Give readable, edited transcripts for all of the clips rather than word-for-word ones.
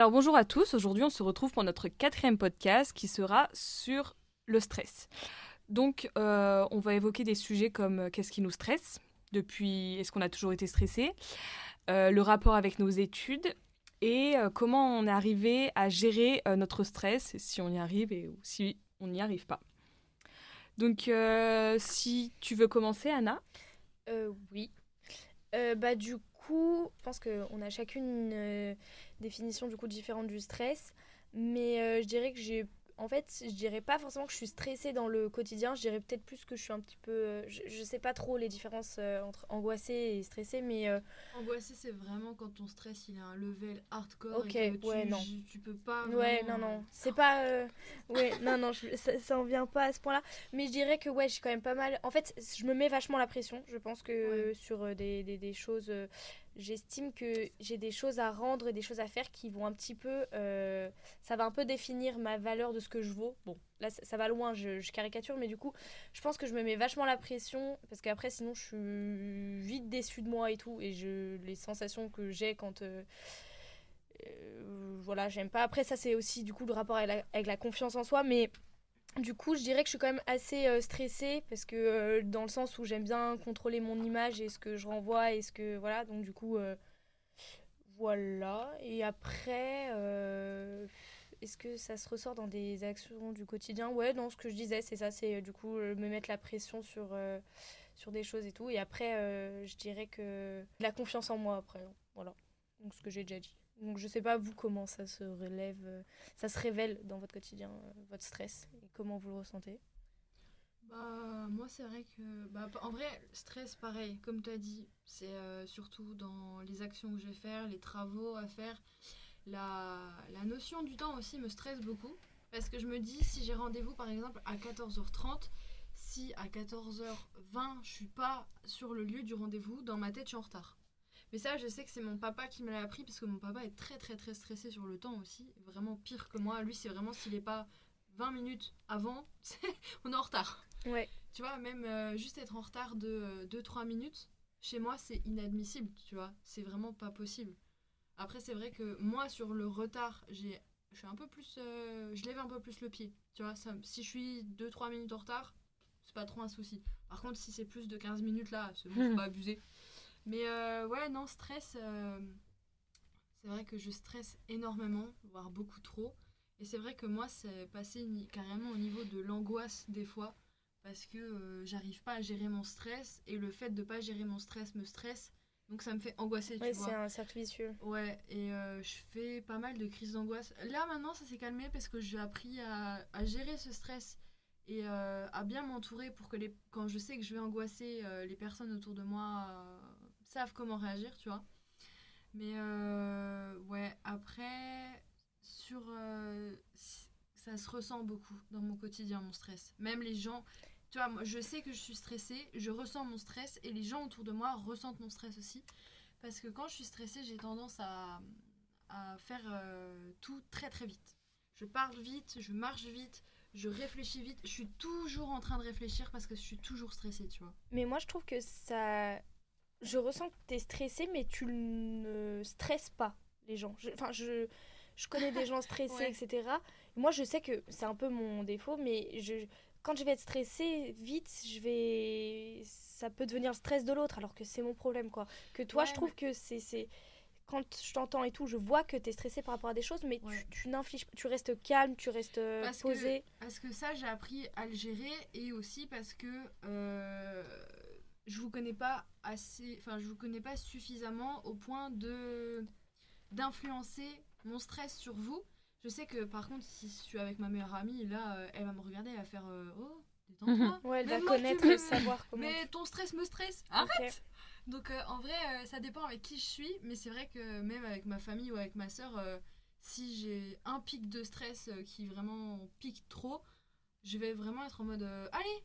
Alors bonjour à tous, aujourd'hui on se retrouve pour notre 4e podcast qui sera sur le stress. Donc on va évoquer des sujets comme qu'est-ce qui nous stresse, depuis est-ce qu'on a toujours été stressé, le rapport avec nos études et comment on est arrivé à gérer notre stress, si on y arrive ou si on n'y arrive pas. Donc si tu veux commencer Anna. Oui. Du coup, je pense qu'on a chacune une définition du coup différente du stress, mais je dirais que je dirais pas forcément que je suis stressée dans le quotidien, je dirais peut-être plus que je suis un petit peu, je sais pas trop les différences entre angoissée et stressée, mais Angoissé, c'est vraiment quand ton stress il a un level hardcore et ok, que ouais, non. tu peux pas Ouais, vraiment. non, non, c'est pas. Ouais, non, non, ça en vient pas à ce point-là. Mais je dirais que, ouais, j'ai quand même pas mal. En fait, je me mets vachement la pression. Je pense Ouais. que sur des choses. J'estime que j'ai des choses à rendre et des choses à faire qui vont un petit peu. Ça va un peu définir ma valeur de ce que je vaux. Bon, là, ça va loin, je caricature, mais du coup, je pense que je me mets vachement la pression parce qu'après, sinon, je suis vite déçue de moi et tout. Et les sensations que j'ai quand. Voilà, j'aime pas. Après, ça, c'est aussi du coup le rapport avec la confiance en soi, mais du coup, je dirais que je suis quand même assez stressée parce que dans le sens où j'aime bien contrôler mon image et ce que je renvoie et ce que voilà, donc du coup, voilà. Et après, est-ce que ça se ressort dans des actions du quotidien? Ouais, non, ce que je disais, c'est ça, c'est du coup me mettre la pression sur des choses et tout. Et après, je dirais que la confiance en moi après, voilà. Donc ce que j'ai déjà dit. Donc je sais pas vous comment ça se relève, ça se révèle dans votre quotidien, votre stress et comment vous le ressentez. Bah, moi, c'est vrai que. Bah, en vrai, stress, pareil, comme tu as dit, c'est surtout dans les actions que je vais faire, les travaux à faire. La notion du temps aussi me stresse beaucoup. Parce que je me dis, si j'ai rendez-vous par exemple à 14h30, si à 14h20 je suis pas sur le lieu du rendez-vous, dans ma tête je suis en retard. Mais ça, je sais que c'est mon papa qui me l'a appris parce que mon papa est très très très stressé sur le temps aussi. Vraiment pire que moi. Lui, c'est vraiment s'il est pas 20 minutes avant, on est en retard. Ouais. Tu vois, même juste être en retard de 2-3 minutes, chez moi, c'est inadmissible. Tu vois, c'est vraiment pas possible. Après, c'est vrai que moi, sur le retard, je suis un peu plus. Je lève un peu plus le pied. Tu vois, si je suis 2-3 minutes en retard, c'est pas trop un souci. Par contre, si c'est plus de 15 minutes là, c'est bon, faut pas abuser. Mais ouais, non, stress. C'est vrai que je stresse énormément, voire beaucoup trop. Et c'est vrai que moi, c'est passé carrément au niveau de l'angoisse des fois. Parce que j'arrive pas à gérer mon stress. Et le fait de pas gérer mon stress me stresse. Donc ça me fait angoisser, tu Ouais, c'est vois. un cercle vicieux. Ouais, et je fais pas mal de crises d'angoisse. Là maintenant, ça s'est calmé parce que j'ai appris à gérer ce stress et à bien m'entourer pour que quand je sais que je vais angoisser, les personnes autour de moi savent comment réagir, tu vois. Mais ouais, après, sur. Ça se ressent beaucoup dans mon quotidien, mon stress. Même les gens. Tu vois, moi, je sais que je suis stressée, je ressens mon stress et les gens autour de moi ressentent mon stress aussi. Parce que quand je suis stressée, j'ai tendance à faire tout très très vite. Je parle vite, je marche vite, je réfléchis vite. Je suis toujours en train de réfléchir parce que je suis toujours stressée, tu vois. Mais moi, je trouve que ça. Je ressens que t'es stressé, mais tu ne stresses pas les gens. Enfin, je connais des gens stressés, Ouais. etc. Moi, je sais que c'est un peu mon défaut, mais quand je vais être stressée, vite, ça peut devenir le stress de l'autre, alors que c'est mon problème, quoi. Que toi, je Ouais, trouve mais. que quand je t'entends et tout, je vois que t'es stressé par rapport à des choses, mais Ouais. tu n'infliges, tu restes calme, tu restes posé. Parce que ça, j'ai appris à le gérer et aussi parce que je vous connais pas assez. Enfin, je vous connais pas suffisamment au point d'influencer mon stress sur vous. Je sais que par contre, si je suis avec ma meilleure amie, là, elle va me regarder, elle va faire oh, détends-toi. Ouais, elle va Même moi, connaître et savoir comment mais tu. ton stress me stresse. Ok. Arrête. Donc en vrai, ça dépend avec qui je suis, mais c'est vrai que même avec ma famille ou avec ma soeur, si j'ai un pic de stress qui vraiment pique trop, je vais vraiment être en mode allez,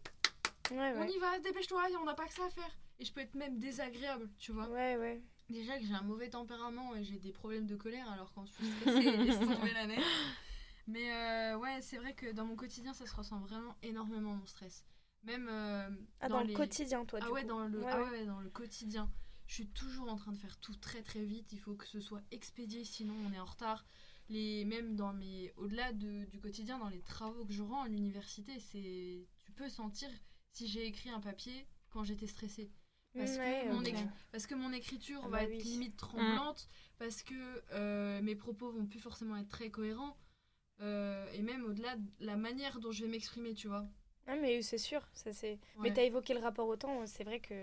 Ouais, on ouais. y va, dépêche-toi, on n'a pas que ça à faire. Et je peux être même désagréable, tu vois. Ouais, ouais. Déjà que j'ai un mauvais tempérament et j'ai des problèmes de colère, alors quand je suis stressée, laisse tomber la neige. Mais ouais, c'est vrai que dans mon quotidien, ça se ressent vraiment énormément mon stress. Même Ah, dans dans le les. quotidien, toi, Ah du ouais, coup. Ouais, ah ouais. ouais, dans le quotidien. Je suis toujours en train de faire tout très très vite. Il faut que ce soit expédié, sinon on est en retard. même au-delà du quotidien, dans les travaux que je rends à l'université, tu peux sentir si j'ai écrit un papier quand j'étais stressée. Parce que mon écriture va être limite tremblante, parce que mes propos vont plus forcément être très cohérents, et même au-delà de la manière dont je vais m'exprimer, tu vois. Ah, mais c'est sûr, mais t'as évoqué le rapport au temps, c'est vrai que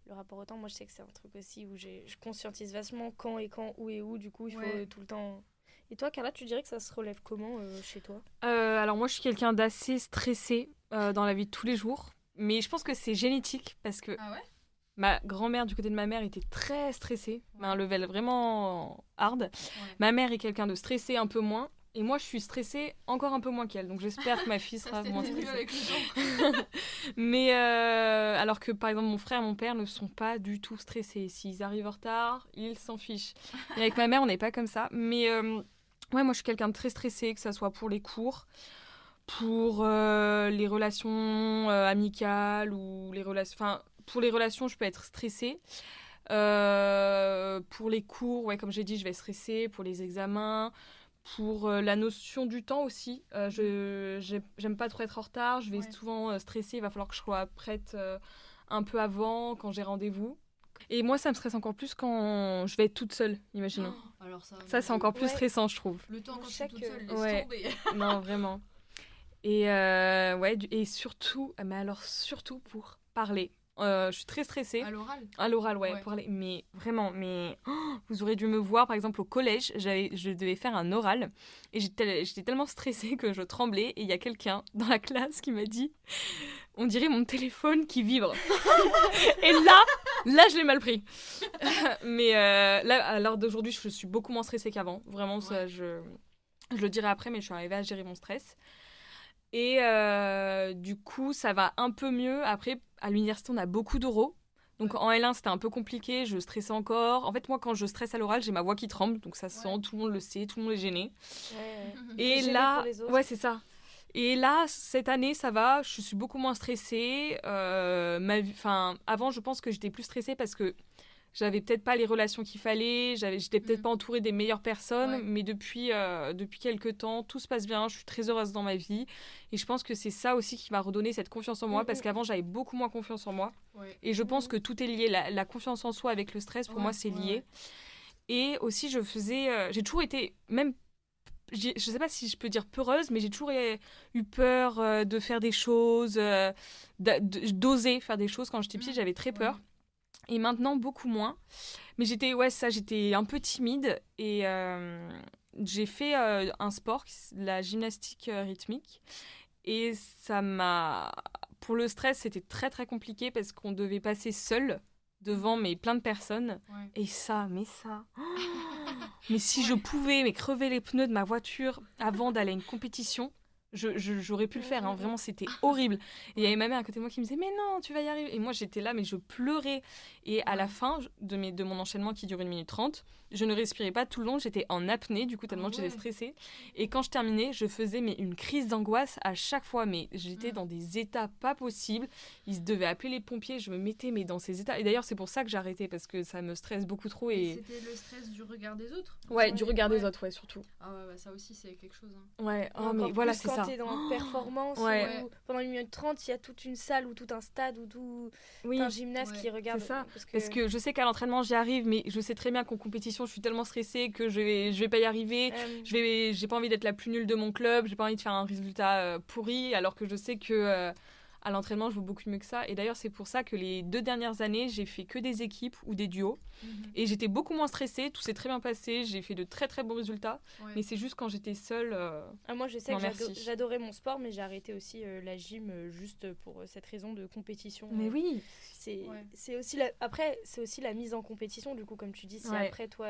le rapport au temps, moi je sais que c'est un truc aussi où je conscientise vachement quand, où, du coup il faut tout le temps... Et toi, Carla, tu dirais que ça se relève comment chez toi ? Alors moi je suis quelqu'un d'assez stressé dans la vie de tous les jours, mais je pense que c'est génétique, parce que ma grand-mère du côté de ma mère était très stressée, mais un level vraiment hard. Ma mère est quelqu'un de stressé un peu moins, et moi je suis stressée encore un peu moins qu'elle, donc j'espère que ma fille sera moins stressée. Avec le temps. Mais alors que par exemple mon frère et mon père ne sont pas du tout stressés. S'ils arrivent en retard, ils s'en fichent. Et avec ma mère on n'est pas comme ça. Mais moi je suis quelqu'un de très stressé, que ça soit pour les cours, pour les relations amicales ou les relations... Enfin, pour les relations je peux être stressée. Pour les cours, comme j'ai dit, je vais stresser. Pour les examens... Pour la notion du temps aussi, j'aime pas trop être en retard, je vais souvent stresser, il va falloir que je sois prête un peu avant, quand j'ai rendez-vous. Et moi, ça me stresse encore plus quand je vais être toute seule, imaginons. Alors ça, c'est encore plus stressant, je trouve. Le temps quand je suis toute seule, laisse tomber. Non, vraiment. Et, et surtout, mais alors surtout pour parler. Je suis très stressée. À l'oral, pour aller. Mais vraiment, vous aurez dû me voir, par exemple, au collège, je devais faire un oral, et j'étais tellement stressée que je tremblais, et il y a quelqu'un dans la classe qui m'a dit « On dirait mon téléphone qui vibre ». Et là, je l'ai mal pris. Mais là, à l'heure d'aujourd'hui, je suis beaucoup moins stressée qu'avant. Vraiment, ça, je le dirai après, mais je suis arrivée à gérer mon stress. Et du coup, ça va un peu mieux. Après, à l'université, on a beaucoup d'oraux. Donc en L1, c'était un peu compliqué, je stressais encore. En fait, moi, quand je stresse à l'oral, j'ai ma voix qui tremble. Donc ça se sent, tout le monde le sait, tout le monde est gêné. Et là, c'est ça. Et là, cette année, ça va, je suis beaucoup moins stressée. Avant, je pense que j'étais plus stressée parce que j'avais peut-être pas les relations qu'il fallait, j'étais peut-être pas entourée des meilleures personnes, mais depuis quelques temps, tout se passe bien, je suis très heureuse dans ma vie. Et je pense que c'est ça aussi qui m'a redonné cette confiance en moi, parce qu'avant, j'avais beaucoup moins confiance en moi. Et je pense que tout est lié, la confiance en soi avec le stress, pour moi, c'est lié. Et aussi, j'ai toujours été, même, je sais pas si je peux dire peureuse, mais j'ai toujours eu peur de faire des choses, d'oser faire des choses. Quand j'étais petite, j'avais très peur. Et maintenant, beaucoup moins. Mais j'étais un peu timide. Et j'ai fait un sport, la gymnastique rythmique. Et pour le stress, c'était très, très compliqué parce qu'on devait passer seul devant plein de personnes. Et mais si je pouvais crever les pneus de ma voiture avant d'aller à une compétition... J'aurais pu le faire, hein. Vraiment c'était horrible. Et il y avait ma mère à côté de moi qui me disait mais non, tu vas y arriver. Et moi j'étais là, mais je pleurais. Et à la fin de mon enchaînement qui dure 1 minute 30, je ne respirais pas tout le long, j'étais en apnée du coup tellement j'étais stressée. Et quand je terminais, je faisais une crise d'angoisse à chaque fois, mais j'étais dans des états pas possibles. Ils devaient appeler les pompiers, je me mettais dans ces états. Et d'ailleurs c'est pour ça que j'ai arrêté, parce que ça me stresse beaucoup trop. Et c'était le stress du regard des autres. Du regard des autres, surtout. Ah ouais, ça aussi c'est quelque chose, hein. Mais voilà, c'est ça. Quand t'es dans la performance, où pendant 1 minute 30, il y a toute une salle ou tout un stade ou tout un gymnase qui regarde. C'est ça. Parce que je sais qu'à l'entraînement j'y arrive, mais je sais très bien qu'en compétition je suis tellement stressée que je vais pas y arriver. J'ai pas envie d'être la plus nulle de mon club, j'ai pas envie de faire un résultat pourri, alors que je sais que à l'entraînement je vaux beaucoup mieux que ça. Et d'ailleurs c'est pour ça que les 2 dernières années j'ai fait que des équipes ou des duos. Et j'étais beaucoup moins stressée, tout s'est très bien passé, j'ai fait de très très bons résultats. Mais c'est juste quand j'étais seule. Moi je sais que j'adorais mon sport, mais j'ai arrêté aussi la gym juste pour cette raison de compétition. Mais oui, c'est aussi après c'est aussi la mise en compétition, du coup, comme tu dis. Si après toi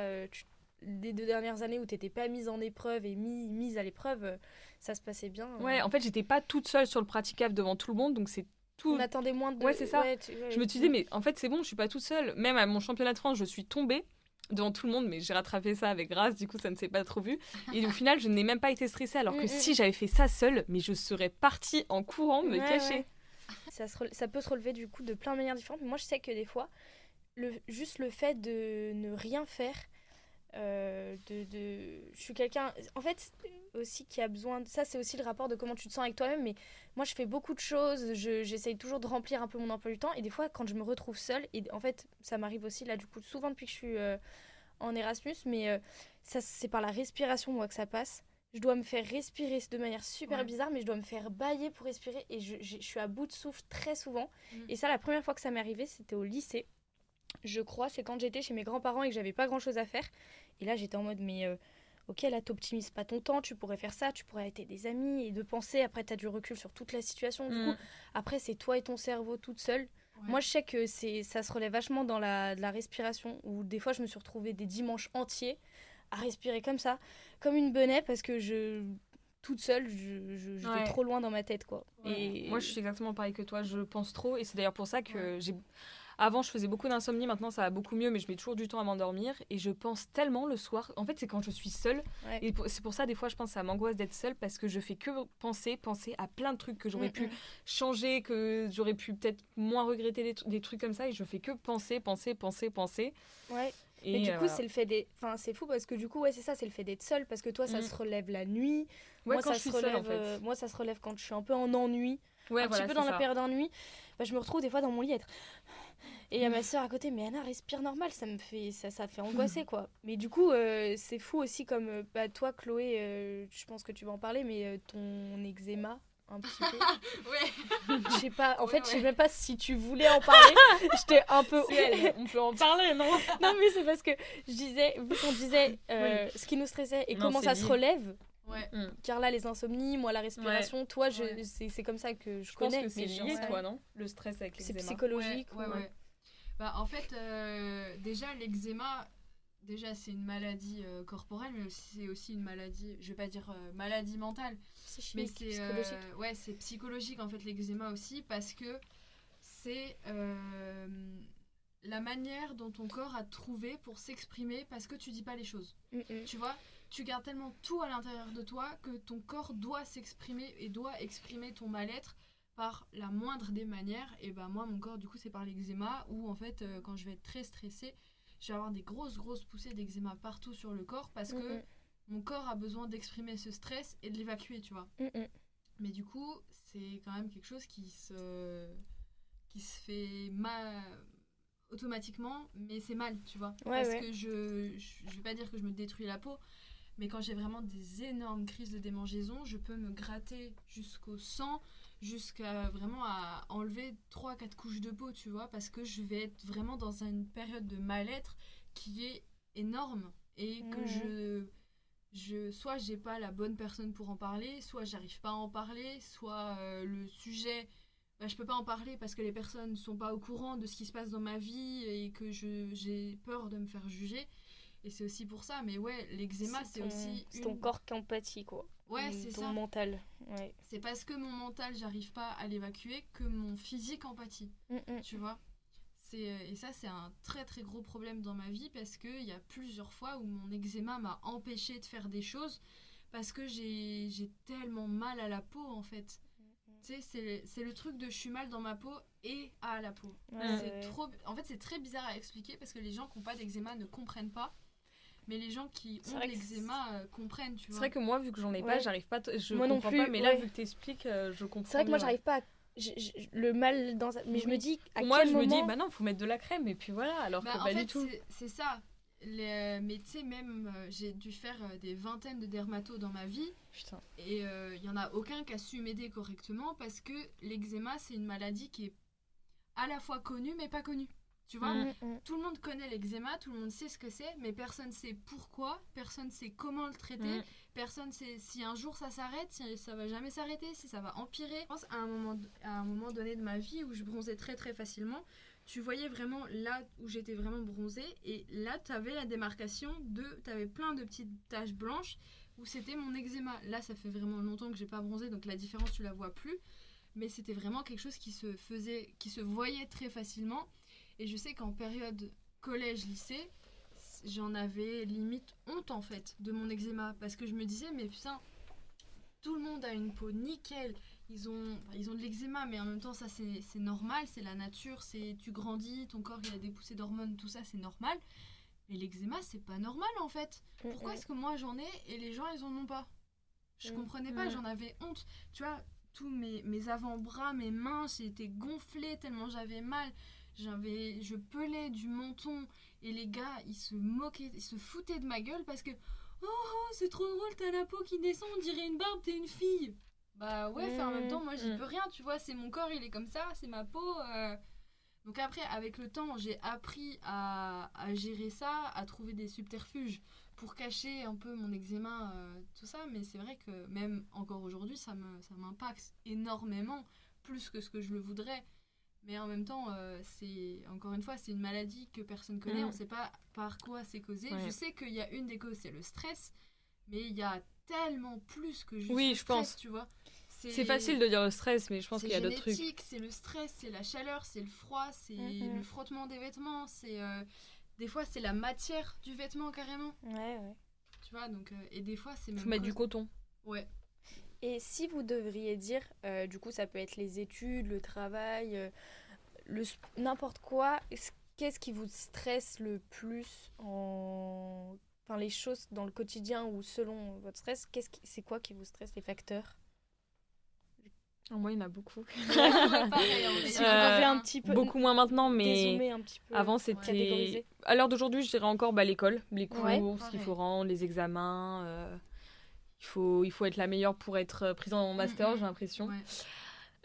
les 2 dernières années où t'étais pas mise en épreuve et mise à l'épreuve, ça se passait bien. En fait j'étais pas toute seule sur le praticable devant tout le monde, donc c'est tout. On attendait moins de... c'est ça. Je me disais, mais en fait c'est bon, je suis pas toute seule. Même à mon championnat de France, je suis tombée devant tout le monde, mais j'ai rattrapé ça avec grâce, du coup ça ne s'est pas trop vu. Et au final je n'ai même pas été stressée, alors que si j'avais fait ça seule, mais je serais partie en courant me cacher. Ça peut se relever du coup de plein de manières différentes. Moi je sais que des fois, juste le fait de ne rien faire, Je suis quelqu'un, en fait, aussi qui a besoin. Ça, c'est aussi le rapport de comment tu te sens avec toi-même. Mais moi, je fais beaucoup de choses. J'essaye toujours de remplir un peu mon emploi du temps. Et des fois, quand je me retrouve seule, et en fait, ça m'arrive aussi, là, du coup, souvent depuis que je suis en Erasmus, mais ça, c'est par la respiration, moi, que ça passe. Je dois me faire respirer de manière super bizarre, mais je dois me faire bâiller pour respirer. Et je suis à bout de souffle très souvent. Et ça, la première fois que ça m'est arrivé, c'était au lycée. Je crois, c'est quand j'étais chez mes grands-parents et que j'avais pas grand-chose à faire. Et là, j'étais en mode, mais ok, là, t'optimises pas ton temps, tu pourrais faire ça, tu pourrais être des amis et de penser. Après, t'as du recul sur toute la situation. Du coup, après, c'est toi et ton cerveau toute seule. Moi, je sais que ça se relève vachement dans de la respiration, où des fois, je me suis retrouvée des dimanches entiers à respirer comme ça, comme une benet, parce que toute seule, je vais trop loin dans ma tête, quoi. Et moi, je suis exactement pareil que toi, je pense trop, et c'est d'ailleurs pour ça que Avant, je faisais beaucoup d'insomnie, maintenant ça va beaucoup mieux, mais je mets toujours du temps à m'endormir et je pense tellement le soir. En fait, c'est quand je suis seule. Et c'est pour ça, des fois, je pense que ça m'angoisse d'être seule parce que je fais que penser à plein de trucs que j'aurais pu changer, que j'aurais pu peut-être moins regretter des trucs comme ça et je fais que penser. Ouais. Et du coup, c'est le fait d'être. Enfin, c'est fou parce que du coup, c'est ça, c'est le fait d'être seule parce que toi, ça se relève la nuit. Moi, ça se relève, en fait. Moi, ça se relève quand je suis un peu en ennui. Un petit peu dans la période d'ennui. Bah, je me retrouve des fois dans mon lit être. Et il y a ma soeur à côté, mais Anna, respire normal, ça fait angoisser, quoi. Mais du coup, c'est fou aussi comme toi, Chloé, je pense que tu vas en parler, mais ton eczéma, un petit peu. Je sais pas, en fait, je sais même pas si tu voulais en parler. J'étais un peu. On peut en parler, non? Non, mais c'est parce que je disais, vu qu'on disait ce qui nous stressait et comment ça se relève. Car là, les insomnies, moi, la respiration, toi, c'est comme ça que je connais. Je pense que c'est lié, toi, non? Le stress avec l'eczéma. C'est psychologique. Ouais. Bah, en fait, déjà, l'eczéma, c'est une maladie corporelle, mais c'est aussi une maladie, je vais pas dire maladie mentale, mais c'est psychologique. C'est psychologique, en fait, l'eczéma aussi, parce que c'est la manière dont ton corps a trouvé pour s'exprimer parce que tu dis pas les choses. Tu vois, tu gardes tellement tout à l'intérieur de toi que ton corps doit s'exprimer et doit exprimer ton mal-être par la moindre des manières. Et bah moi, mon corps, du coup, c'est par l'eczéma, où en fait, quand je vais être très stressée, je vais avoir des grosses poussées d'eczéma partout sur le corps parce que mon corps a besoin d'exprimer ce stress et de l'évacuer, tu vois. Mais du coup, c'est quand même quelque chose qui se fait mal automatiquement, mais c'est mal, tu vois. Parce que je vais pas dire que je me détruis la peau, mais quand j'ai vraiment des énormes crises de démangeaison, je peux me gratter jusqu'au sang, jusqu'à vraiment à enlever 3-4 couches de peau, tu vois, parce que je vais être vraiment dans une période de mal-être qui est énorme et que soit j'ai pas la bonne personne pour en parler, soit j'arrive pas à en parler, soit le sujet, je peux pas en parler parce que les personnes sont pas au courant de ce qui se passe dans ma vie et que j'ai peur de me faire juger. Et c'est aussi pour ça, mais l'eczéma, c'est aussi... C'est ton corps qui empathie, quoi. C'est ton ça. Mental. C'est parce que mon mental, j'arrive pas à l'évacuer que mon physique empathie. Tu vois. Et ça, c'est un très très gros problème dans ma vie parce qu'il y a plusieurs fois où mon eczéma m'a empêché de faire des choses parce que j'ai tellement mal à la peau, en fait. Tu sais, c'est le truc de je suis mal dans ma peau et à la peau. En fait, c'est très bizarre à expliquer parce que les gens qui n'ont pas d'eczéma ne comprennent pas. Mais les gens qui ont l'eczéma comprennent, tu vois. C'est vrai que moi, vu que j'en ai pas, j'arrive pas, je moi comprends non plus, pas. Mais là, vu que t'expliques, je comprends. C'est vrai que moi, j'arrive pas à... le mal dans ça. Mais je me dis, à moi, quel je moment... me dis, bah non, faut mettre de la crème. Et puis voilà, alors que pas du tout. C'est ça. Mais tu sais, même, j'ai dû faire des vingtaines de dermatos dans ma vie. Putain. Et il y en a aucun qui a su m'aider correctement parce que l'eczéma, c'est une maladie qui est à la fois connue, mais pas connue. Tu vois, tout le monde connaît l'eczéma, tout le monde sait ce que c'est, mais personne sait pourquoi, personne sait comment le traiter, personne sait si un jour ça s'arrête, si ça va jamais s'arrêter, si ça va empirer. Je pense à un moment donné de ma vie où je bronzais très très facilement, tu voyais vraiment là où j'étais vraiment bronzée, et là tu avais la démarcation tu avais plein de petites taches blanches où c'était mon eczéma. Là, ça fait vraiment longtemps que j'ai pas bronzé, donc la différence tu la vois plus, mais c'était vraiment quelque chose qui se voyait très facilement. Et je sais qu'en période collège-lycée, j'en avais limite honte, en fait, de mon eczéma. Parce que je me disais, mais putain, tout le monde a une peau nickel. Ils ont de l'eczéma, mais en même temps, ça, c'est normal, c'est la nature. Tu grandis, ton corps, il a des poussées d'hormones, tout ça, c'est normal. mais l'eczéma, c'est pas normal en fait. Pourquoi est-ce que moi j'en ai et les gens ils en ont pas? Je comprenais pas, j'en avais honte. Tu vois, tous mes avant-bras, mes mains, j'étais gonflée tellement j'avais mal. Je pelais du menton et les gars ils se moquaient, ils se foutaient de ma gueule parce que c'est trop drôle, t'as la peau qui descend, on dirait une barbe, t'es une fille. Bah ouais, en même temps, moi j'y peux rien, tu vois, c'est mon corps, il est comme ça, c'est ma peau. Donc après, avec le temps, j'ai appris à gérer ça, à trouver des subterfuges pour cacher un peu mon eczéma, tout ça. Mais c'est vrai que même encore aujourd'hui, ça m'impacte énormément, plus que ce que je le voudrais. Mais en même temps, encore une fois, c'est une maladie que personne connaît. On ne sait pas par quoi c'est causé. Ouais. Je sais qu'il y a une des causes, c'est le stress. Mais il y a tellement plus que juste le stress, je pense. Tu vois. C'est facile de dire le stress, mais je pense qu'il y a d'autres trucs. C'est génétique, c'est le stress, c'est la chaleur, c'est le froid, c'est le frottement des vêtements. Des fois, c'est la matière du vêtement, carrément. Ouais. Tu vois, donc... et des fois, c'est même... Faut mettre du coton. Ouais. Et si vous devriez dire, du coup ça peut être les études, le travail, n'importe quoi, qu'est-ce qui vous stresse le plus enfin les choses dans le quotidien ou selon votre stress, c'est quoi qui vous stresse, les facteurs? Moi, il y en a beaucoup. Pareil, on fait un petit peu, beaucoup moins maintenant, mais un petit peu, avant c'était... À l'heure d'aujourd'hui, je dirais encore l'école, les cours, ce qu'il faut rendre, les examens... Il faut être la meilleure pour être prise en master, j'ai l'impression. Ouais.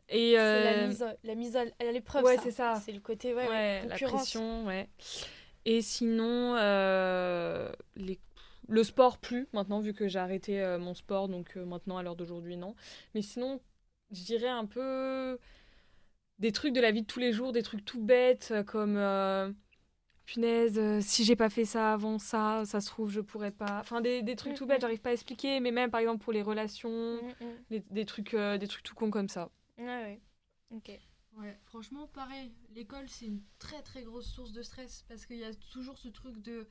Et c'est la mise à l'épreuve, ouais, c'est ça. C'est le côté la pression, ouais. Et sinon, le sport plus, maintenant, vu que j'ai arrêté mon sport, donc maintenant, à l'heure d'aujourd'hui, non. Mais sinon, je dirais un peu des trucs de la vie de tous les jours, des trucs tout bêtes, comme... punaise, si j'ai pas fait ça avant ça se trouve je pourrais pas, enfin des trucs tout bêtes, j'arrive pas à expliquer, mais même par exemple pour les relations, des trucs tout cons comme ça. Ouais, ok. Ouais, franchement pareil, l'école c'est une très très grosse source de stress parce qu'il y a toujours ce truc de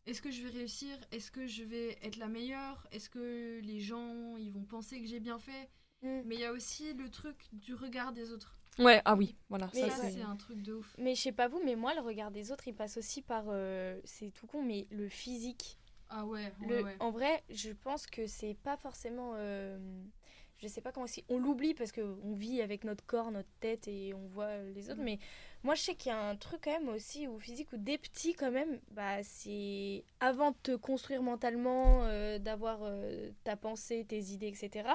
est-ce que je vais réussir, est-ce que je vais être la meilleure, est-ce que les gens ils vont penser que j'ai bien fait, mais il y a aussi le truc du regard des autres. Ouais, ah oui, voilà. Mais ça, c'est un truc de ouf. Mais je sais pas vous, mais moi, le regard des autres, il passe aussi par, c'est tout con, mais le physique. Ah ouais. En vrai, je pense que c'est pas forcément... je sais pas comment... On l'oublie parce qu'on vit avec notre corps, notre tête et on voit les autres. Mais moi, je sais qu'il y a un truc quand même aussi au physique où dès petit, quand même, bah, c'est... Avant de te construire mentalement, d'avoir ta pensée, tes idées, etc.,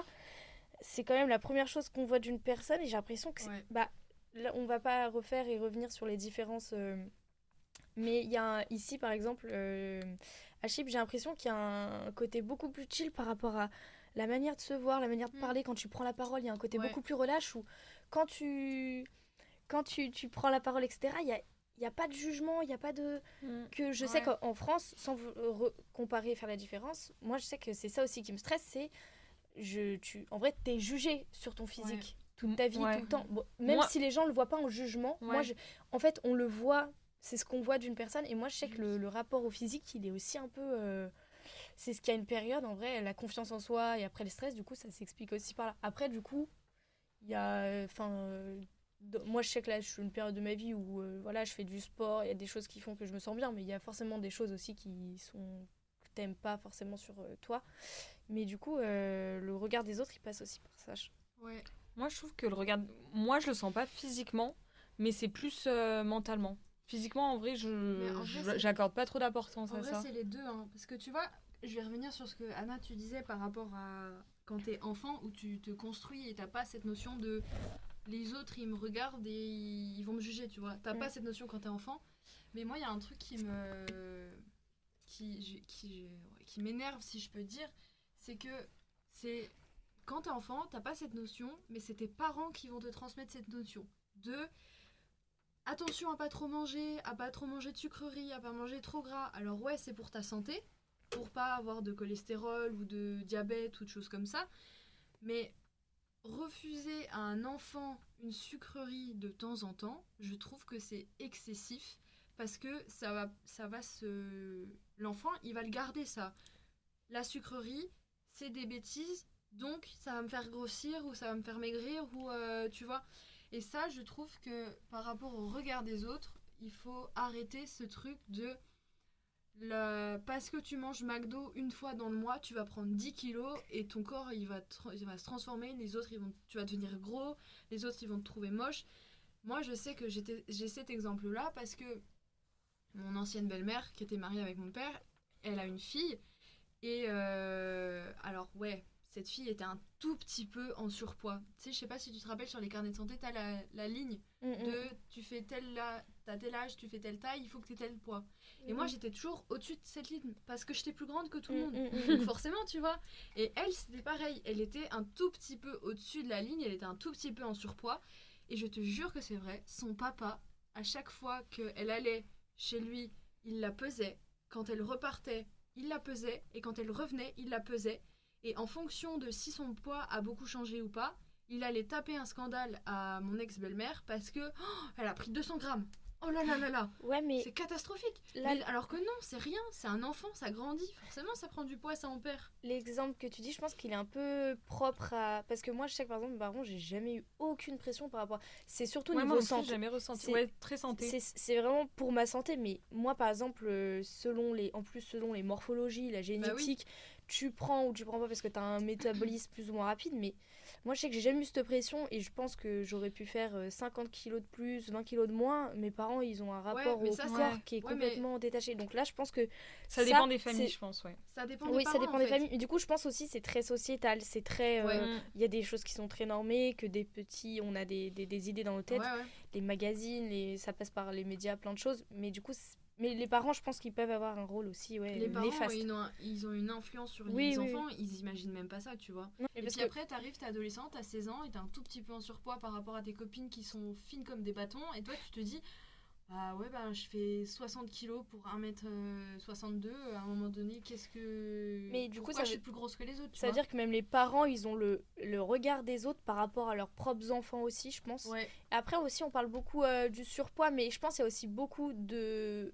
c'est quand même la première chose qu'on voit d'une personne et j'ai l'impression que là, on va pas refaire et revenir sur les différences mais il y a ici par exemple à Chypre, j'ai l'impression qu'il y a un côté beaucoup plus chill par rapport à la manière de se voir, la manière de parler. Quand tu prends la parole, il y a un côté beaucoup plus relâche où quand tu prends la parole, etc., il y a pas de jugement, il y a pas de que je sais qu'en France, sans comparer et faire la différence, moi je sais que c'est ça aussi qui me stresse, c'est en vrai, t'es jugé sur ton physique toute ta vie, tout le temps. Bon, même si les gens le voient pas en jugement, en fait, on le voit, c'est ce qu'on voit d'une personne. Et moi, je sais que le rapport au physique, il est aussi un peu... c'est ce qu'il y a une période, en vrai, la confiance en soi et après le stress, du coup, ça s'explique aussi par là. Après, du coup, il y a... moi, je sais que là, je suis une période de ma vie où je fais du sport, il y a des choses qui font que je me sens bien, mais il y a forcément des choses aussi qui sont... que t'aimes pas forcément sur toi. Mais du coup, le regard des autres, il passe aussi par ça. Ouais. Moi, je trouve que le regard... Moi, je le sens pas physiquement, mais c'est plus mentalement. Physiquement, en vrai, j'accorde pas trop d'importance à ça. En vrai, c'est les deux. Hein. Parce que tu vois, je vais revenir sur ce que Anna, tu disais par rapport à quand t'es enfant, où tu te construis et t'as pas cette notion de... Les autres, ils me regardent et ils vont me juger, tu vois. T'as pas cette notion quand t'es enfant. Mais moi, il y a un truc qui m'énerve, si je peux dire. C'est que quand t'es enfant, t'as pas cette notion, mais c'est tes parents qui vont te transmettre cette notion de attention à pas trop manger de sucreries, à pas manger trop gras. Alors ouais, c'est pour ta santé, pour pas avoir de cholestérol ou de diabète ou de choses comme ça, mais refuser à un enfant une sucrerie de temps en temps, je trouve que c'est excessif parce que l'enfant, il va le garder ça. La sucrerie, c'est des bêtises, donc ça va me faire grossir ou ça va me faire maigrir ou tu vois. Et ça, je trouve que par rapport au regard des autres, il faut arrêter ce truc de parce que tu manges McDo une fois dans le mois, tu vas prendre 10 kilos et ton corps il va se transformer, les autres tu vas devenir gros, les autres ils vont te trouver moche. Moi je sais que j'ai cet exemple là parce que mon ancienne belle-mère qui était mariée avec mon père, elle a une fille et alors ouais, cette fille était un tout petit peu en surpoids. Tu sais, je sais pas si tu te rappelles sur les carnets de santé, t'as la ligne de tu fais t'as tel âge, tu fais telle taille, il faut que t'aies tel poids. Et moi j'étais toujours au-dessus de cette ligne parce que j'étais plus grande que tout le monde. Donc forcément, tu vois. Et elle, c'était pareil. Elle était un tout petit peu au-dessus de la ligne, elle était un tout petit peu en surpoids. Et je te jure que c'est vrai, son papa, à chaque fois qu'elle allait chez lui, il la pesait. Quand elle repartait, il la pesait. Et quand elle revenait, il la pesait. Et en fonction de si son poids a beaucoup changé ou pas, il allait taper un scandale à mon ex-belle-mère parce que elle a pris 200 grammes. Oh là là là là. Ouais, mais c'est catastrophique. Là, mais alors que non, c'est rien. C'est un enfant, ça grandit. Forcément, ça prend du poids, ça en perd. l'exemple que tu dis, je pense qu'il est un peu propre à... Parce que moi, je sais que par exemple, j'ai jamais eu aucune pression par rapport... C'est surtout niveau moi santé. J'ai jamais ressenti. C'est- Ouais, très santé. C'est vraiment pour ma santé, mais moi, par exemple, selon les morphologies, la génétique, tu prends ou tu prends pas parce que tu as un métabolisme plus ou moins rapide, mais moi, je sais que j'ai jamais eu cette pression et je pense que j'aurais pu faire 50 kilos de plus, 20 kilos de moins. Mes parents, ils ont un rapport mais au ça, corps c'est- qui est ouais, complètement détaché. Donc là, je pense que Ça dépend des familles, je pense, ouais. Ça dépend oui, des ça parents, dépend en des fait. familles. Mais du coup, je pense aussi c'est très sociétal. C'est très. Ouais. Il y a des choses qui sont très normées, que des petits, on a des idées dans nos têtes. Ouais. Les magazines, ça passe par les médias, plein de choses. Mais du coup, mais les parents, je pense qu'ils peuvent avoir un rôle aussi Les parents, néfaste. ils ont une influence sur Oui, les oui, enfants, ils imaginent même pas ça, tu vois. Non, Et parce puis que- après, t'arrives, t'es adolescent, t'as 16 ans et t'es un tout petit peu en surpoids par rapport à tes copines qui sont fines comme des bâtons. Et toi, tu te dis, ah ouais, bah je fais 60 kilos pour 1m62. À un moment donné, Mais du coup, pourquoi je suis plus grosse que les autres, tu Ça veut vois. dire que même les parents, ils ont le regard des autres par rapport à leurs propres enfants aussi, je pense. Ouais, Après aussi, on parle beaucoup du surpoids, mais je pense qu'il y a aussi beaucoup de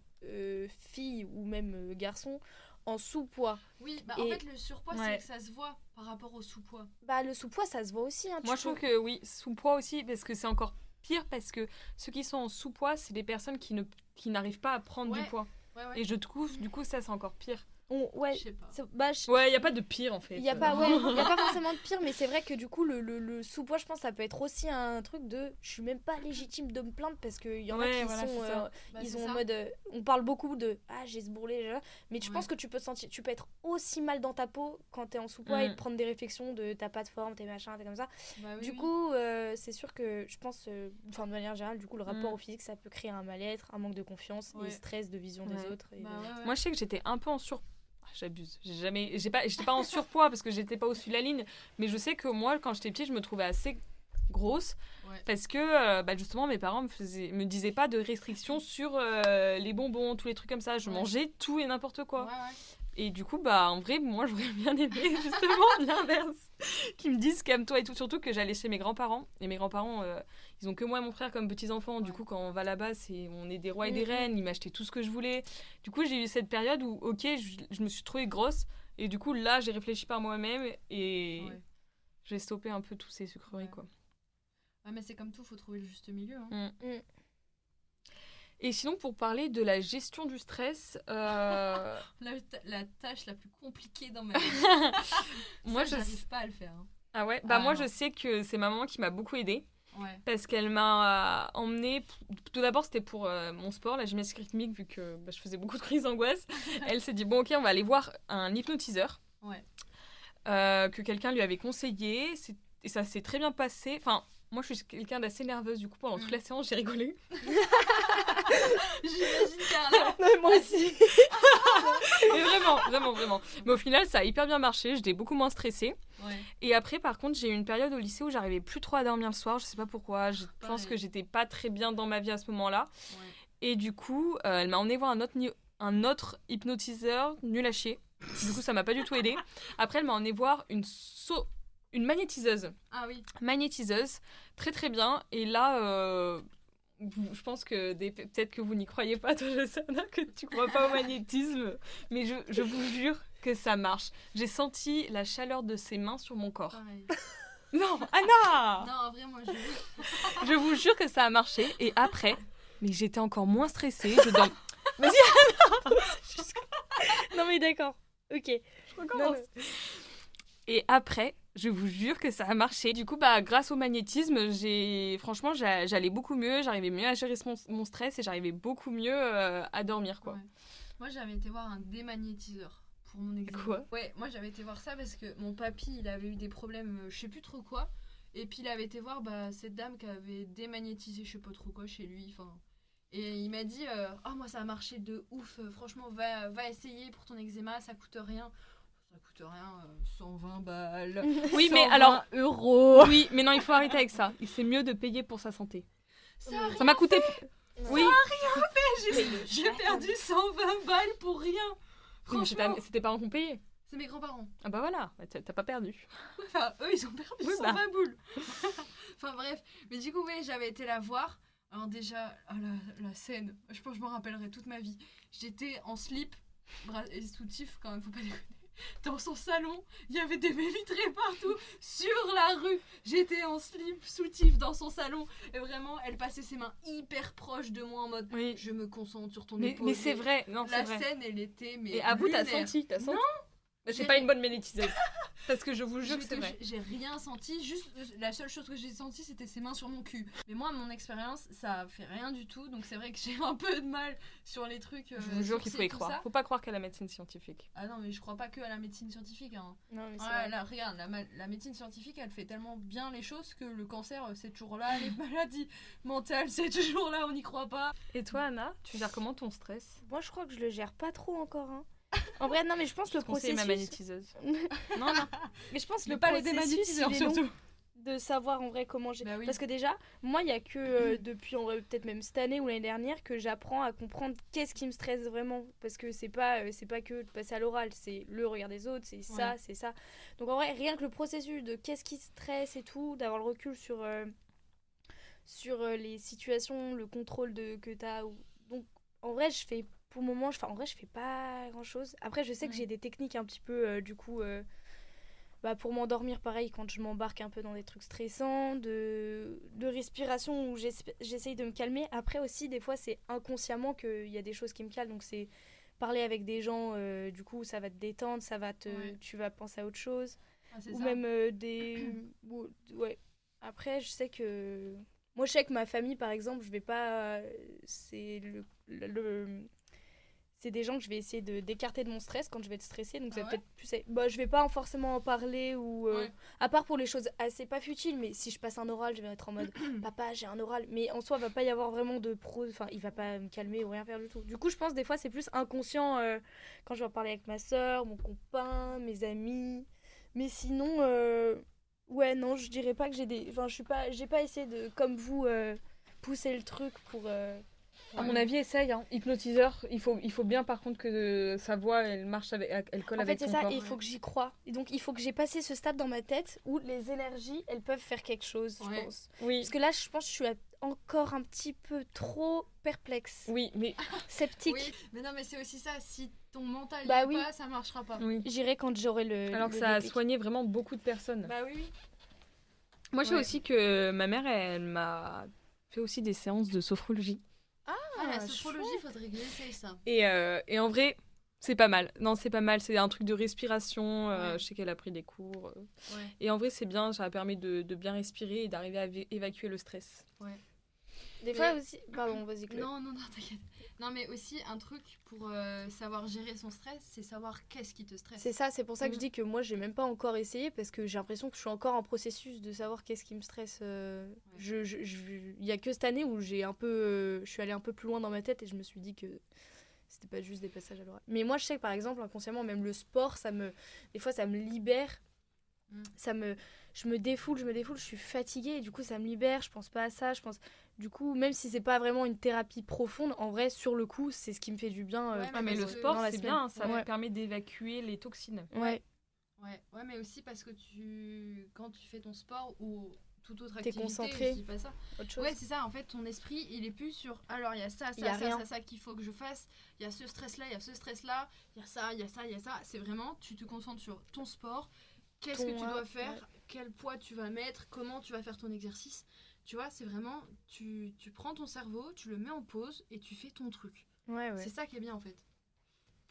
filles ou même garçons en sous-poids. oui, bah en Et- fait, le surpoids, Ouais. c'est que ça se voit par rapport au sous-poids. Bah, le sous-poids, ça se voit aussi. Hein, Moi, je trouve que oui, sous-poids aussi, parce que c'est encore pire, parce que ceux qui sont en sous-poids, c'est des personnes qui n'arrivent pas à prendre Ouais. du poids. Ouais. Et je trouve, du coup, ça, c'est encore pire. Ouais, Je sais pas. Ouais, il n'y a pas de pire, en fait. il n'y a pas, ouais, y a pas forcément de pire, mais c'est vrai que du coup, le sous-poids, je pense, ça peut être aussi un truc de je suis même pas légitime de me plaindre parce qu'il y en a Ouais, qui voilà, sont. c'est ça. Bah, Ils c'est ont en ça. mode. On parle beaucoup de j'ai ce bourrelet, mais je Ouais. pense que tu peux être aussi mal dans ta peau quand t'es en sous-poids et de Mm. prendre des réflexions de t'as pas de forme, t'es machin, t'es comme ça. Bah oui, Du oui. coup, c'est sûr que je pense, de manière générale, du coup, le rapport Mm. au physique, ça peut créer un mal-être, un manque de confiance Ouais. et stress de vision Ouais. des autres. Et Bah ouais. Moi, je sais que j'étais un peu en surpoids. J'abuse. J'étais pas en surpoids parce que j'étais pas au-dessus de la ligne. Mais je sais que moi, quand j'étais petite, je me trouvais assez grosse. Ouais. Parce que, justement, mes parents me disaient pas de restrictions sur les bonbons, tous les trucs comme ça. Je Ouais. mangeais tout et n'importe quoi. Ouais. Et du coup, en vrai, moi, j'aurais bien aimé justement l'inverse. Qu'ils me disent calme-toi et tout. Surtout que j'allais chez mes grands-parents. Et mes grands-parents, ils ont que moi et mon frère comme petits-enfants. Du Ouais. coup, quand on va là-bas, on est des rois et des Mhm. reines. Ils m'achetaient tout ce que je voulais. Du coup, j'ai eu cette période où, ok, je me suis trouvée grosse. Et du coup, là, j'ai réfléchi par moi-même. Et Ouais. j'ai stoppé un peu tous ces sucreries, Ouais. quoi. Ouais, mais c'est comme tout, faut trouver le juste milieu. Hein. Et sinon, pour parler de la gestion du stress, La tâche la plus compliquée dans ma vie. moi, Ça, je... j'arrive pas à le faire. Hein. Ah ouais, Ah moi, non. je sais que c'est ma maman qui m'a beaucoup aidée. Ouais. Parce qu'elle m'a emmenée. Tout d'abord, c'était pour mon sport, la gymnastique rythmique, vu que je faisais beaucoup de crises d'angoisse. Elle s'est dit bon, ok, on va aller voir un hypnotiseur Ouais. que quelqu'un lui avait conseillé. Et ça s'est très bien passé. Enfin, moi, je suis quelqu'un d'assez nerveuse. Du coup, pendant toute la séance, j'ai rigolé. J'imagine Carla. Moi aussi. Mais vraiment. Mais au final, ça a hyper bien marché. J'étais beaucoup moins stressée. Ouais. Et après, par contre, j'ai eu une période au lycée où j'arrivais plus trop à dormir le soir. Je sais pas pourquoi. Je pense Pareil. que j'étais pas très bien dans ma vie à ce moment-là. Ouais. Et du coup, elle m'a emmené voir un autre hypnotiseur nul à chier. Du coup, ça m'a pas du tout aidé. Après, elle m'a emmené voir une magnétiseuse. Ah oui. Magnétiseuse, très très bien. Et là, je pense que peut-être que vous n'y croyez pas, toi, Jessana, que tu crois pas au magnétisme. Mais je vous jure que ça marche. J'ai senti la chaleur de ses mains sur mon corps. Pareil. Non, Anna! Non, en vrai, moi, je... Je vous jure que ça a marché. Et après, mais j'étais encore moins stressée. Vas-y, Anna! Non mais d'accord. Ok. Je recommence. Et après, je vous jure que ça a marché. Du coup, grâce au magnétisme, franchement, j'allais beaucoup mieux, j'arrivais mieux à gérer mon stress et j'arrivais beaucoup mieux à dormir, quoi. Ouais. Moi, j'avais été voir un démagnétiseur pour mon eczéma. Quoi ? Ouais, moi, j'avais été voir ça parce que mon papy, il avait eu des problèmes, je sais plus trop quoi. Et puis, il avait été voir cette dame qui avait démagnétisé, je sais pas trop quoi, chez lui. Et il m'a dit, moi, ça a marché de ouf. Franchement, va essayer pour ton eczéma, ça coûte rien. Ça coûte rien, 120 balles. Oui, mais 120 alors... euros. Oui, mais non, il faut arrêter avec ça. C'est mieux de payer pour sa santé. Ça m'a coûté... Oui, j'ai perdu 120 balles pour rien. oui, mais Franchement, c'est tes parents qui ont payé. c'est mes grands-parents. Ah bah voilà, t'as pas perdu. Enfin, eux, ils ont perdu Oui, 120 boules. Enfin bref, mais du coup, ouais, j'avais été la voir. Alors déjà, la scène, je pense que je m'en rappellerai toute ma vie. J'étais en slip, bras et soutif, quand même, faut pas déconner. Dans son salon, il y avait des baies vitrées partout sur la rue. J'étais en slip soutif dans son salon et vraiment, elle passait ses mains hyper proches de moi en mode Oui. je me concentre sur ton Mais épaule. c'est vrai, non, c'est La vrai. scène, elle était Et à vous, t'as lunaire. senti. Non, Mais c'est j'ai- pas une bonne magnétiseuse. Parce que je vous jure que c'est vrai. J'ai rien senti, juste la seule chose que j'ai senti c'était ses mains sur mon cul. Mais moi, mon expérience, ça fait rien du tout, donc c'est vrai que j'ai un peu de mal sur les trucs. Je vous jure qu'il faut y sourcils, tout croire. ça. Faut pas croire qu'à la médecine scientifique. Ah non, mais je crois pas que à la médecine scientifique. Hein. Non, mais c'est Ah, vrai. là, regarde, la médecine scientifique, elle fait tellement bien les choses que le cancer, c'est toujours là, les maladies mentales, c'est toujours là, on n'y croit pas. Et toi, Anna, tu gères comment ton stress ? Moi, je crois que je le gère pas trop encore. Hein. En vrai, non, mais je pense le Conseille ma processus. magnétiseuse. Non, non. Mais je pense Mais le pas les processus, démagnétiseurs, il est long surtout. de savoir en vrai comment j'ai. Bah oui. Parce que déjà, moi, il y a que depuis en vrai peut-être même cette année ou l'année dernière que j'apprends à comprendre qu'est-ce qui me stresse vraiment. Parce que c'est pas que de passer à l'oral, c'est le regard des autres, c'est ça, Ouais. c'est ça. Donc en vrai, rien que le processus de qu'est-ce qui stresse et tout, d'avoir le recul sur les situations, le contrôle que t'as. Donc en vrai, pour le moment, je fais pas grand chose. Après, je sais que Ouais. j'ai des techniques un petit peu, pour m'endormir, pareil, quand je m'embarque un peu dans des trucs stressants, de respiration où j'essaye de me calmer. Après aussi, des fois, c'est inconsciemment qu'il y a des choses qui me calment. Donc c'est parler avec des gens, du coup, ça va te détendre, Ouais. tu vas penser à autre chose. Ah, c'est Ou ça. même ouais. Après, je sais que... Moi, je sais que ma famille, par exemple, je vais pas... c'est c'est des gens que je vais essayer d'écarter de mon stress quand je vais être stressée. Donc, ça Ah va ouais peut-être plus... je vais pas forcément en parler ou... Ouais. À part pour les choses assez pas futiles, mais si je passe un oral, je vais être en mode papa, j'ai un oral. Mais en soi, il va pas y avoir vraiment de pro. Enfin, il va pas me calmer ou rien faire du tout. Du coup, je pense des fois, c'est plus inconscient quand je vais en parler avec ma soeur, mon copain, mes amis. Mais sinon, ouais, non, je dirais pas que j'ai des. Enfin, j'ai pas essayé de, comme vous, pousser le truc pour. À mon avis, essaye. Hein. Hypnotiseur, il faut bien par contre que sa voix, elle marche elle colle En avec fait, c'est ton ça, corps. et il faut que j'y croie. Et donc, il faut que j'ai passé ce stade dans ma tête où les énergies, elles peuvent faire quelque chose, je Ouais. pense. Oui, Parce que là, je pense que je suis encore un petit peu trop perplexe, oui, mais sceptique. Oui, mais non, mais c'est aussi ça. Si ton mental Bah y est oui. pas, ça marchera pas. oui. J'irai quand j'aurai le. Alors que le ça a déclic. soigné vraiment beaucoup de personnes. Bah oui. Moi, je sais Ouais. aussi que ma mère, elle m'a fait aussi des séances de sophrologie. Ah, la chouette. sophrologie, faudrait que j'essaye ça. Et en vrai, c'est pas mal. Non, c'est pas mal. C'est un truc de respiration. Ouais. Je sais qu'elle a pris des cours. Ouais. Et en vrai, c'est bien. Ça a permis de bien respirer et d'arriver à évacuer le stress. Des fois aussi. Pardon, vas-y, Chloé. Non, t'inquiète. Non, mais aussi, un truc pour savoir gérer son stress, c'est savoir qu'est-ce qui te stresse. C'est ça, c'est pour ça que je Mhm. dis que moi j'ai même pas encore essayé parce que j'ai l'impression que je suis encore en processus de savoir qu'est-ce qui me stresse. Il y a que cette année où j'ai un peu, je suis allée un peu plus loin dans ma tête et je me suis dit que c'était pas juste des passages à l'oral. Mais moi je sais que par exemple inconsciemment même le sport, des fois ça me libère, Mm. je me défoule, je suis fatiguée et du coup ça me libère. Je pense pas à ça, du coup même si c'est pas vraiment une thérapie profonde, en vrai sur le coup c'est ce qui me fait du bien. Ouais, Ah, mais le parce que sport, dans la c'est semaine. bien. Ça Ouais. permet d'évacuer les toxines. Ouais. Ouais, mais aussi parce que quand tu fais ton sport ou toute autre T'es activité, concentré. je dis pas ça. Autre chose. Ouais, c'est ça, en fait, ton esprit, il est plus sur alors il y a ça, Il y a rien. ça qu'il faut que je fasse, il y a ce stress-là, il y a ce stress-là, il y a ça, il y a ça, il y a ça. C'est vraiment, tu te concentres sur ton sport, qu'est-ce que tu dois faire, ouais. quel poids tu vas mettre, comment tu vas faire ton exercice. Tu vois, c'est vraiment, tu prends ton cerveau, tu le mets en pause et tu fais ton truc. Ouais. C'est ça qui est bien en fait.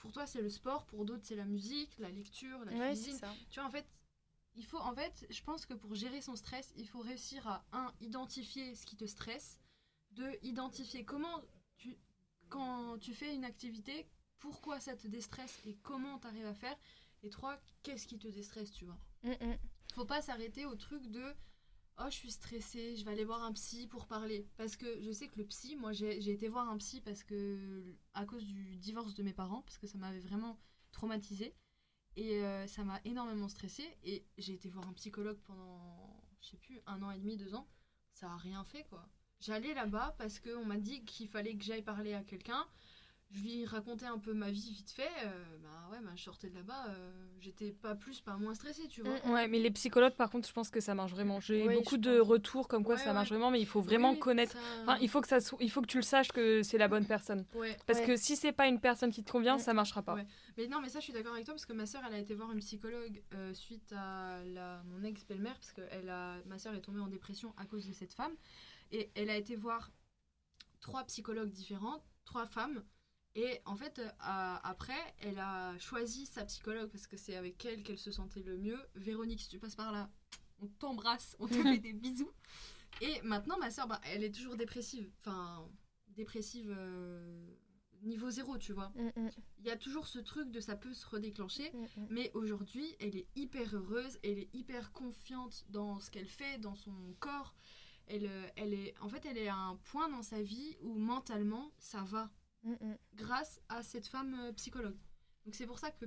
pour toi c'est le sport, pour d'autres c'est la musique, la lecture, la Ouais, cuisine. c'est ça. Tu vois, en fait, je pense que pour gérer son stress, il faut réussir à, identifier ce qui te stresse, identifier quand tu fais une activité, pourquoi ça te déstresse et comment tu arrives à faire, et 3, qu'est-ce qui te déstresse, tu vois. Faut pas s'arrêter au truc de oh, je suis stressée, je vais aller voir un psy pour parler. Parce que je sais que le psy, moi j'ai été voir un psy à cause du divorce de mes parents, parce que ça m'avait vraiment traumatisée. Et ça m'a énormément stressée. Et j'ai été voir un psychologue pendant, je sais plus, 1 an et demi, 2 ans. Ça a rien fait, quoi. J'allais là-bas parce qu'on m'a dit qu'il fallait que j'aille parler à quelqu'un. Je lui racontais un peu ma vie vite fait. Je sortais de là-bas. J'étais pas moins stressée, tu vois. Ouais, mais les psychologues, par contre, je pense que ça marche vraiment. J'ai Oui, beaucoup je de pense. retours comme quoi ça marche vraiment, mais il faut vraiment connaître. Enfin, il faut que tu le saches que c'est la bonne personne. Ouais. Parce que si c'est pas une personne qui te convient, ça marchera pas. Ouais. Mais non, mais ça, je suis d'accord avec toi parce que ma sœur, elle a été voir une psychologue suite à mon ex-belle-mère parce que ma sœur est tombée en dépression à cause de cette femme. Et elle a été voir 3 psychologues différentes, 3 femmes. Et en fait, après, elle a choisi sa psychologue parce que c'est avec elle qu'elle se sentait le mieux. Véronique, si tu passes par là, on t'embrasse, on te fait des bisous. Et maintenant, ma sœur, elle est toujours dépressive. Enfin, dépressive niveau 0, tu vois. Il y a toujours ce truc de ça peut se redéclencher. Mais aujourd'hui, elle est hyper heureuse, elle est hyper confiante dans ce qu'elle fait, dans son corps. Elle est à un point dans sa vie où mentalement, ça va. Grâce à cette femme psychologue. Donc c'est pour ça que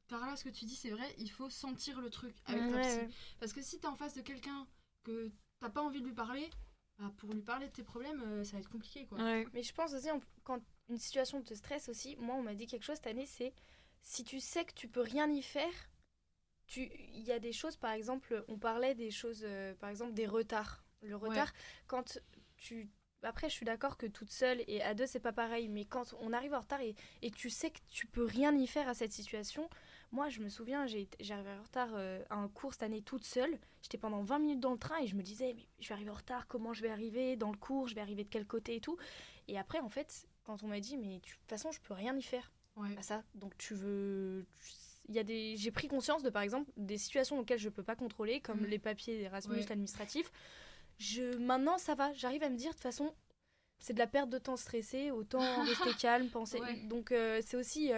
Carla, ce que tu dis c'est vrai, il faut sentir le truc avec ta psy. Parce que si t'es en face de quelqu'un que t'as pas envie de lui parler, pour lui parler de tes problèmes, ça va être compliqué, quoi. Mais je pense aussi, quand une situation te stresse aussi, moi on m'a dit quelque chose cette année, c'est si tu sais que tu peux rien y faire, il y a des choses, par exemple, on parlait des choses, par exemple des retards. Le retard, quand tu... Après, je suis d'accord que toute seule et à 2, c'est pas pareil. Mais quand on arrive en retard et tu sais que tu peux rien y faire à cette situation... Moi, je me souviens, j'arrivais en retard à un cours cette année toute seule. J'étais pendant 20 minutes dans le train et je me disais, mais je vais arriver en retard, comment je vais arriver dans le cours, je vais arriver de quel côté et tout. Et après, en fait, quand on m'a dit, mais de toute façon, je peux rien y faire à ça. Donc, j'ai pris conscience de, par exemple, des situations auxquelles je peux pas contrôler, comme les papiers Erasmus, l'administratif. Maintenant, ça va. J'arrive à me dire, de toute façon, c'est de la perte de temps stressé, autant rester calme, penser. Donc, c'est aussi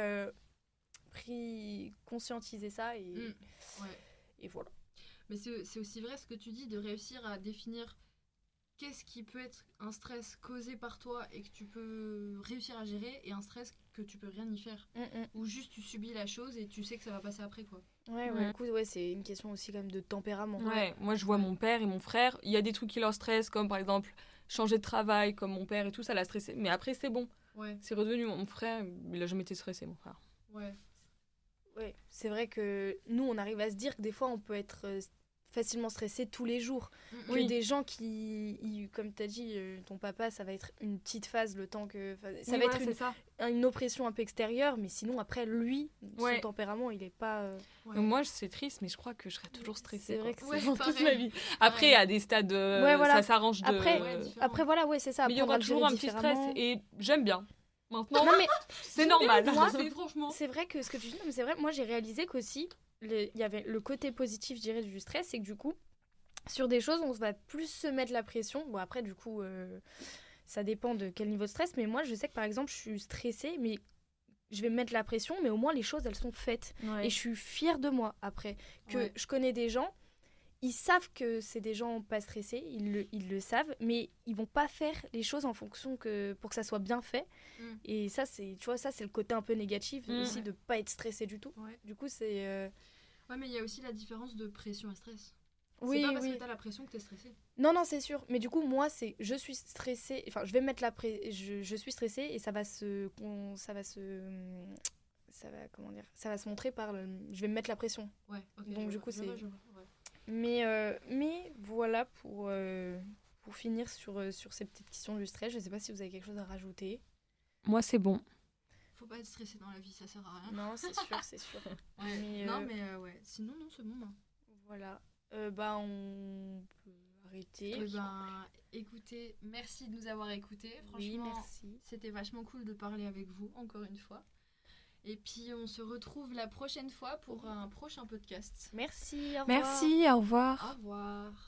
conscientiser ça et voilà. Mais c'est aussi vrai ce que tu dis, de réussir à définir qu'est-ce qui peut être un stress causé par toi et que tu peux réussir à gérer et un stress que tu peux rien y faire. Ou juste tu subis la chose et tu sais que ça va passer après, quoi. Du coup, c'est une question aussi quand même de tempérament. Moi je vois mon père et mon frère, il y a des trucs qui leur stressent, comme par exemple changer de travail, comme mon père et tout, ça l'a stressé. Mais après c'est bon, c'est redevenu. Mon frère, il a jamais été stressé, mon frère. Ouais, c'est vrai que nous, on arrive à se dire que des fois, on peut être facilement stressé tous les jours. Que des gens comme tu as dit, ton papa, ça va être une petite phase, le temps que... Ça va être une oppression un peu extérieure, mais sinon, après, lui, son tempérament, il est pas... Donc moi, c'est triste, mais je crois que je serais toujours stressée. C'est vrai que c'est toute ma vie. Après, à des stades, ça s'arrange de... Après, voilà, c'est ça. Mais il y aura toujours un petit stress, et j'aime bien. Maintenant, mais c'est normal. Moi, franchement. C'est vrai que ce que tu dis, mais c'est vrai, moi j'ai réalisé qu'aussi, il y avait le côté positif, je dirais, du stress, c'est que du coup, sur des choses, on va plus se mettre la pression. Bon, après, du coup, ça dépend de quel niveau de stress, mais moi, je sais que par exemple, je suis stressée, mais je vais me mettre la pression, mais au moins, les choses, elles sont faites. Et je suis fière de moi, après. Je connais des gens, ils savent que c'est des gens pas stressés, ils le savent, mais ils vont pas faire les choses en fonction pour que ça soit bien fait. Et ça, c'est le côté un peu négatif aussi de pas être stressé du tout. Du coup, c'est... Ouais, mais il y a aussi la différence de pression et stress. Oui, c'est pas parce que t'as la pression que t'es stressé. Non, c'est sûr. Mais du coup, moi, je suis stressée. Enfin, je vais mettre je suis stressée et ça va se montrer par... Je vais me mettre la pression. Donc, du coup, c'est... Mais voilà pour finir sur ces petites questions du stress. Je sais pas si vous avez quelque chose à rajouter. Moi, c'est bon. Faut pas être stressé dans la vie, ça sert à rien. Non, c'est sûr. Sinon, non, c'est bon. Voilà. On peut arrêter. Écoutez, merci de nous avoir écoutés. Franchement, oui, merci. C'était vachement cool de parler avec vous, encore une fois. Et puis on se retrouve la prochaine fois pour un prochain podcast. Merci, au revoir. Merci, au revoir. Au revoir.